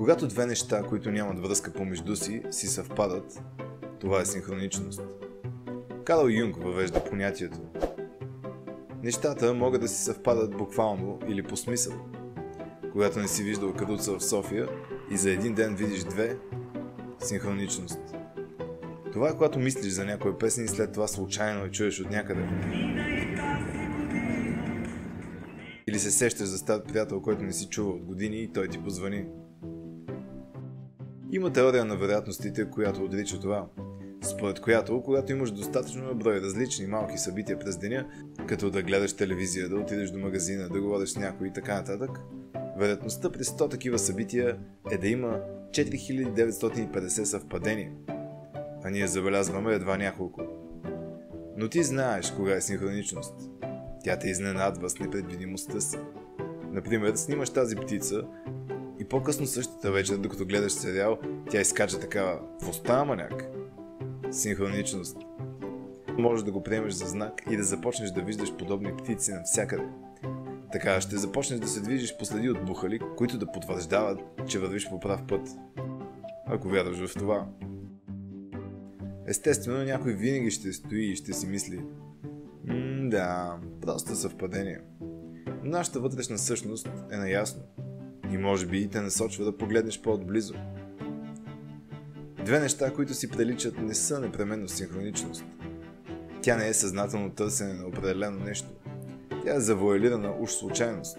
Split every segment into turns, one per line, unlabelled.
Когато две неща, които нямат връзка помежду си съвпадат, това е синхроничност. Карл Юнг въвежда понятието. Нещата могат да си съвпадат буквално или по смисъл. Когато не си виждал кадуца в София и за един ден видиш две, синхроничност. Това е когато мислиш за някоя песен и след това случайно я чуеш от някъде. Или се сещаш за стар приятел, който не си чувал от години и той ти позвани. Има теория на вероятностите, която отрича това. Според която, когато имаш достатъчно брой различни малки събития през деня, като да гледаш телевизия, да отидеш до магазина, да говориш с някой и така нататък, вероятността при 100 такива събития е да има 4950 съвпадения, а ние забелязваме едва няколко. Но ти знаеш кога е синхроничност. Тя те изненадва с непредвидимостта си. Например, снимаш тази птица и по-късно същата вечер, докато гледаш сериал, тя изкача такава: "Какво става, маняк?" Синхроничност. Можеш да го приемеш за знак и да започнеш да виждаш подобни птици навсякъде. Така ще започнеш да се движиш по следи от бухали, които да потвърждават, че вървиш по прав път. Ако вярваш в това. Естествено, някой винаги ще стои и ще си мисли: да, просто съвпадение. Но нашата вътрешна същност е наясно и може би и те насочва да погледнеш по-отблизо. Две неща, които си приличат, не са непременно синхроничност. Тя не е съзнателно търсене на определено нещо. Тя е завуалирана уж случайност.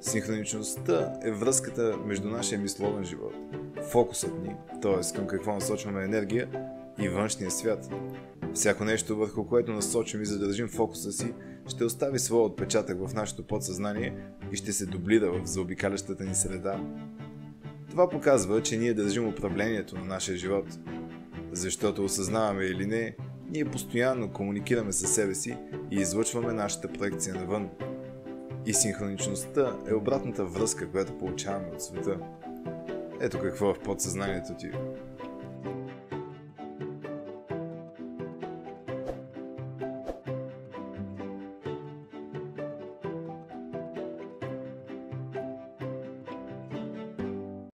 Синхроничността е връзката между нашия мисловен живот, фокусът ни, т.е. към какво насочваме енергия, и външния свят. Всяко нещо, върху което насочим и задържим фокуса си, ще остави своя отпечатък в нашето подсъзнание и ще се дублира в заобикалящата ни среда. Това показва, че ние държим управлението на нашия живот. Защото осъзнаваме или не, ние постоянно комуникираме със себе си и излъчваме нашата проекция навън. И синхроничността е обратната връзка, която получаваме от света. Ето какво е в подсъзнанието ти.